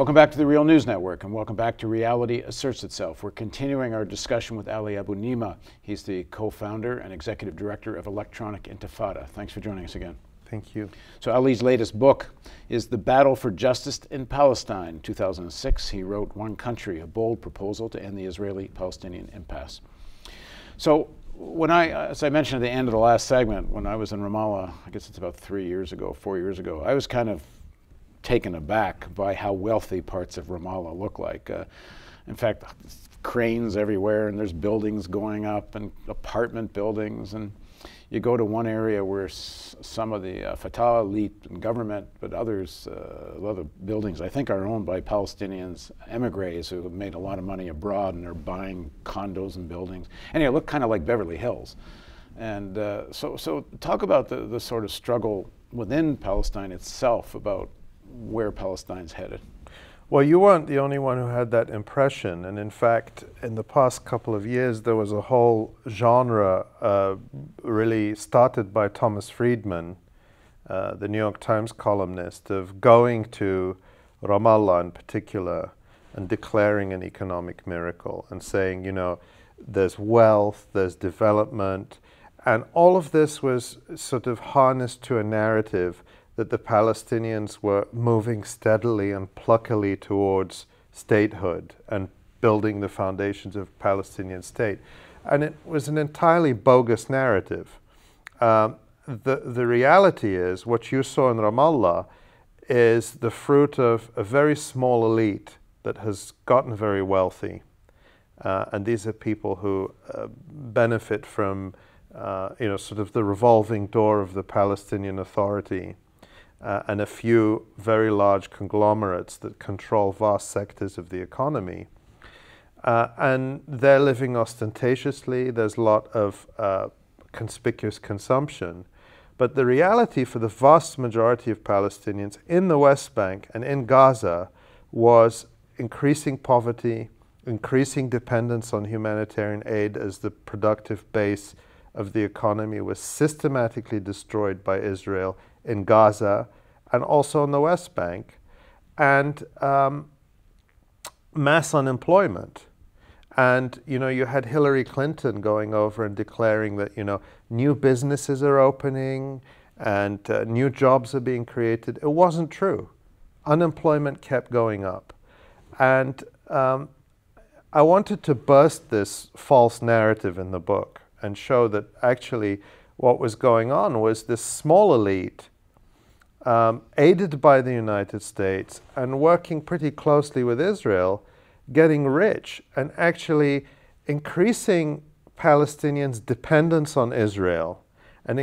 Welcome back to the Real News Network, and welcome back to Reality Asserts Itself. We're continuing our discussion with Ali Abunimah. He's the co-founder and executive director of Electronic Intifada. Thanks for joining us again. Thank you. So Ali's latest book is The Battle for Justice in Palestine, 2006. He wrote One Country, a bold proposal to end the Israeli-Palestinian impasse. So as I mentioned at the end of the last segment, when I was in Ramallah, I guess it's about 4 years ago, I was kind of taken aback by how wealthy parts of Ramallah look like. In fact, cranes everywhere, and there's buildings going up, and apartment buildings, and you go to one area where some of the Fatah elite and government, but others, other buildings I think are owned by Palestinians, emigres who have made a lot of money abroad, and they're buying condos and buildings. Anyway, it looked kind of like Beverly Hills. And so talk about the sort of struggle within Palestine itself about where Palestine's headed. Well, you weren't the only one who had that impression, and in fact, in the past couple of years, there was a whole genre really started by Thomas Friedman, the New York Times columnist, of going to Ramallah in particular and declaring an economic miracle and saying, you know, there's wealth, there's development, and all of this was sort of harnessed to a narrative that the Palestinians were moving steadily and pluckily towards statehood and building the foundations of Palestinian state. And it was an entirely bogus narrative. The reality is, what you saw in Ramallah is the fruit of a very small elite that has gotten very wealthy. And these are people who benefit from sort of the revolving door of the Palestinian Authority. And a few very large conglomerates that control vast sectors of the economy. And they're living ostentatiously. There's a lot of conspicuous consumption. But the reality for the vast majority of Palestinians in the West Bank and in Gaza was increasing poverty, increasing dependence on humanitarian aid as the productive base of the economy was systematically destroyed by Israel in Gaza and also in the West Bank, and mass unemployment. And, you know, you had Hillary Clinton going over and declaring that, you know, new businesses are opening and new jobs are being created. It wasn't true. Unemployment kept going up. And I wanted to burst this false narrative in the book and show that actually what was going on was this small elite, aided by the United States and working pretty closely with Israel, getting rich and actually increasing Palestinians' dependence on Israel and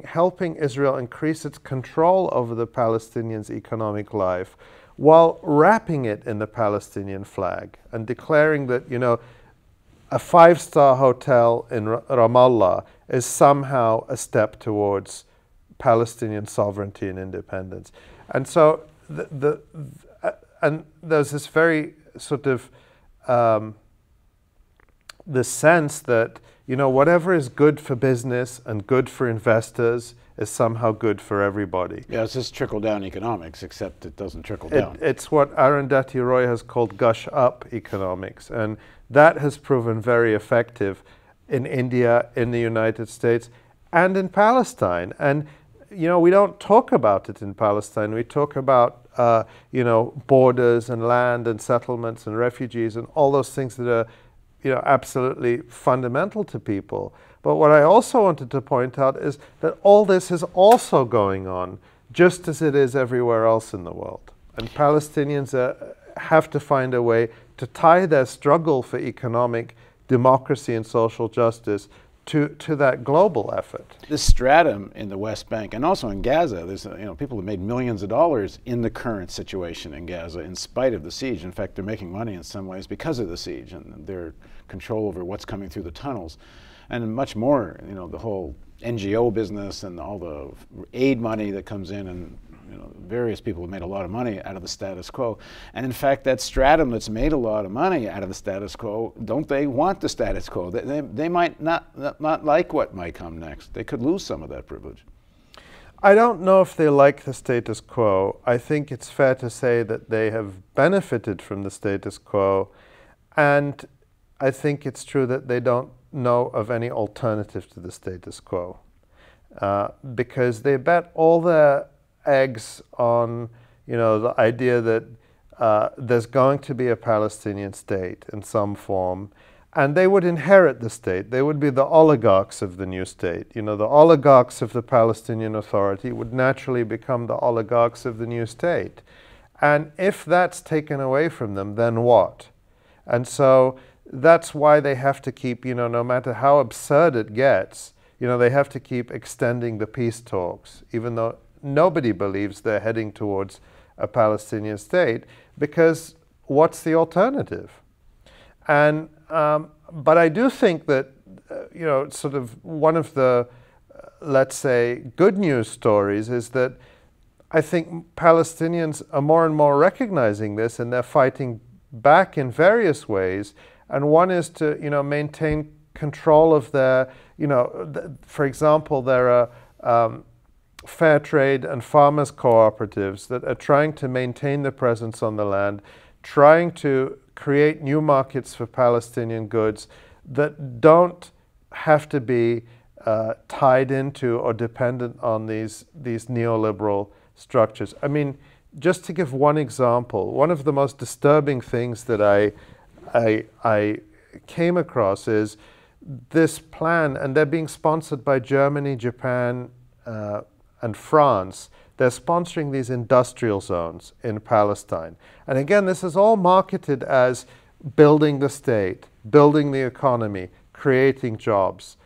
helping Israel increase its control over the Palestinians' economic life while wrapping it in the Palestinian flag and declaring that, you know, a five-star hotel in Ramallah is somehow a step towards Palestinian sovereignty and independence. And so and there's this very sort of the sense that, you know, whatever is good for business and good for investors is somehow good for everybody. Yeah, it's just trickle-down economics, except it doesn't trickle down. It's what Arundhati Roy has called gush-up economics, and that has proven very effective in India, in the United States, and in Palestine. And, you know, we don't talk about it in Palestine. We talk about, you know, borders and land and settlements and refugees and all those things that are, you know, absolutely fundamental to people. But what I also wanted to point out is that all this is also going on just as it is everywhere else in the world. And Palestinians have to find a way to tie their struggle for economic democracy and social justice to that global effort. This stratum in the West Bank and also in Gaza, there's, you know, people have made millions of dollars in the current situation in Gaza in spite of the siege. In fact, they're making money in some ways because of the siege and their control over what's coming through the tunnels. And much more, you know, the whole NGO business and all the aid money that comes in, and, you know, various people have made a lot of money out of the status quo. And in fact, that stratum that's made a lot of money out of the status quo, don't they want the status quo? They might not like what might come next. They could lose some of that privilege. I don't know if they like the status quo. I think it's fair to say that they have benefited from the status quo, and I think it's true that they don't know of any alternative to the status quo, because they bet all their eggs on, the idea that there's going to be a Palestinian state in some form, and they would inherit the state. They would be the oligarchs of the new state. The oligarchs of the Palestinian Authority would naturally become the oligarchs of the new state. And if that's taken away from them, then what? And so that's why they have to keep, no matter how absurd it gets, they have to keep extending the peace talks, even though nobody believes they're heading towards a Palestinian state, because what's the alternative? And but I do think that sort of one of the let's say good news stories is that I think Palestinians are more and more recognizing this, and they're fighting back in various ways. And one is to maintain control of their for example, there are fair trade and farmers cooperatives that are trying to maintain the presence on the land, trying to create new markets for Palestinian goods that don't have to be tied into or dependent on these neoliberal structures. I mean, just to give one example, one of the most disturbing things that I came across is this plan, and they're being sponsored by Germany, Japan, and France. They're sponsoring these industrial zones in Palestine. And again, this is all marketed as building the state, building the economy, creating jobs.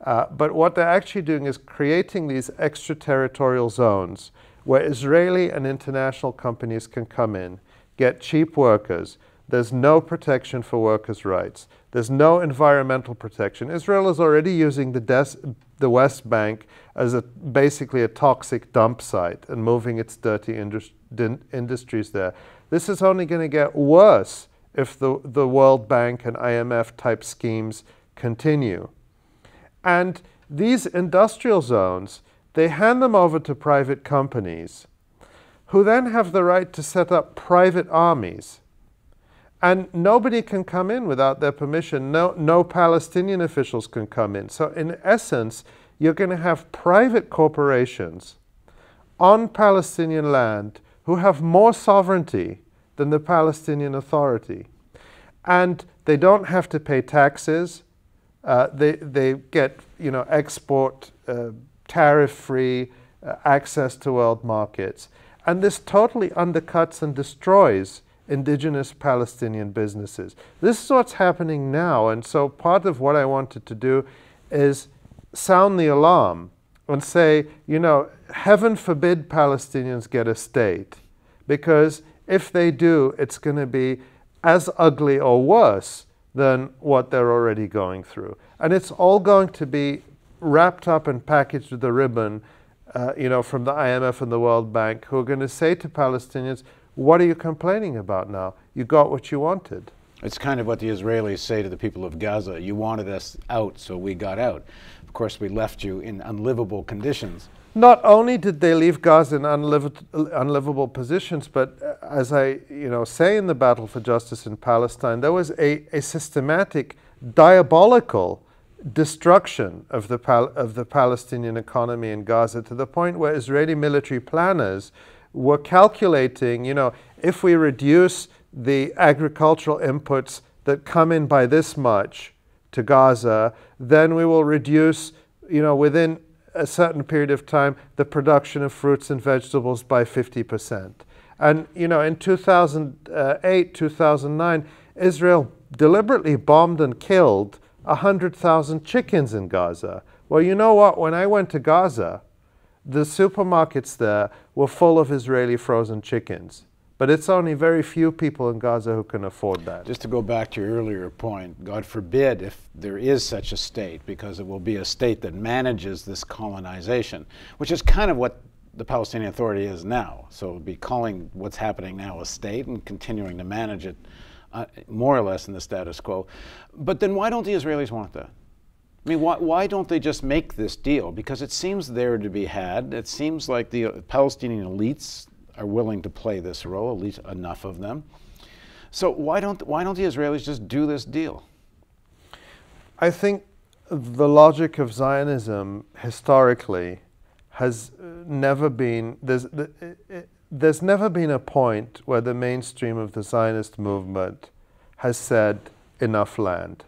But what they're actually doing is creating these extraterritorial zones where Israeli and international companies can come in, get cheap workers. There's no protection for workers' rights. There's no environmental protection. Israel is already using the West Bank as basically a toxic dump site and moving its dirty industries there. This is only going to get worse if the World Bank and IMF type schemes continue. And these industrial zones, they hand them over to private companies who then have the right to set up private armies. And nobody can come in without their permission. No Palestinian officials can come in. So in essence, you're going to have private corporations on Palestinian land who have more sovereignty than the Palestinian Authority. And they don't have to pay taxes. They get export tariff-free access to world markets. And this totally undercuts and destroys indigenous Palestinian businesses. This is what's happening now, and so part of what I wanted to do is sound the alarm and say, heaven forbid Palestinians get a state, because if they do, it's going to be as ugly or worse than what they're already going through. And it's all going to be wrapped up and packaged with a ribbon, from the IMF and the World Bank, who are going to say to Palestinians, what are you complaining about now? You got what you wanted. It's kind of what the Israelis say to the people of Gaza. You wanted us out, so we got out. Of course, we left you in unlivable conditions. Not only did they leave Gaza in unlivable positions, but as I say in the Battle for Justice in Palestine, there was a systematic, diabolical destruction of the Palestinian economy in Gaza, to the point where Israeli military planners were calculating, if we reduce the agricultural inputs that come in by this much to Gaza, then we will reduce, within a certain period of time, the production of fruits and vegetables by 50%. And, in 2008, 2009, Israel deliberately bombed and killed 100,000 chickens in Gaza. Well, you know what? When I went to Gaza, the supermarkets there were full of Israeli frozen chickens. But it's only very few people in Gaza who can afford that. Just to go back to your earlier point, God forbid if there is such a state, because it will be a state that manages this colonization, which is kind of what the Palestinian Authority is now. So it would be calling what's happening now a state and continuing to manage it more or less in the status quo. But then why don't the Israelis want that? I mean, why don't they just make this deal? Because it seems there to be had. It seems like the Palestinian elites are willing to play this role, at least enough of them. So why don't the Israelis just do this deal? I think the logic of Zionism historically has never been, there's never been a point where the mainstream of the Zionist movement has said enough land.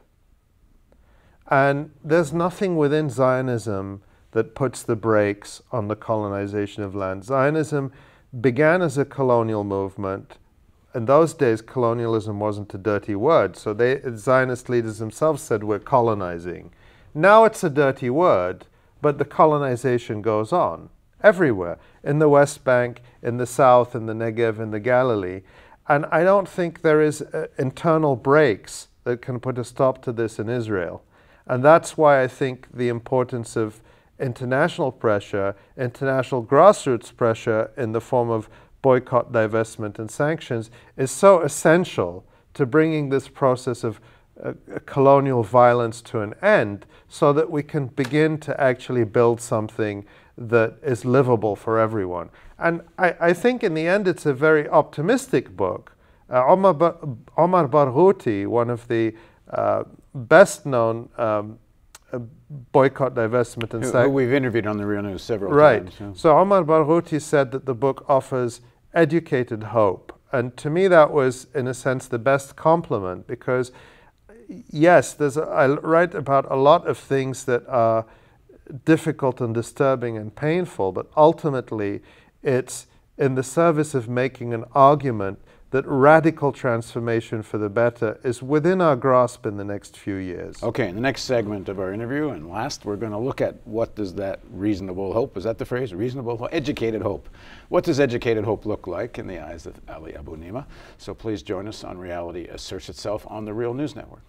And there's nothing within Zionism that puts the brakes on the colonization of land. Zionism began as a colonial movement. In those days, colonialism wasn't a dirty word, so Zionist leaders themselves said we're colonizing. Now it's a dirty word, but the colonization goes on everywhere, in the West Bank, in the South, in the Negev, in the Galilee. And I don't think there is internal brakes that can put a stop to this in Israel. And that's why I think the importance of international pressure, international grassroots pressure in the form of boycott, divestment, and sanctions is so essential to bringing this process of colonial violence to an end, so that we can begin to actually build something that is livable for everyone. And I think in the end it's a very optimistic book. Omar Barghouti, one of the best-known boycott, divestment, and who we've interviewed on the Real News several times. Right. So Omar Barghouti said that the book offers educated hope. And to me that was, in a sense, the best compliment, because yes, I write about a lot of things that are difficult and disturbing and painful, but ultimately it's in the service of making an argument that radical transformation for the better is within our grasp in the next few years. Okay, in the next segment of our interview, and last, we're going to look at what does that reasonable hope, is that the phrase? Reasonable hope? Educated hope. What does educated hope look like in the eyes of Ali Abunimah? So please join us on Reality Asserts Itself on the Real News Network.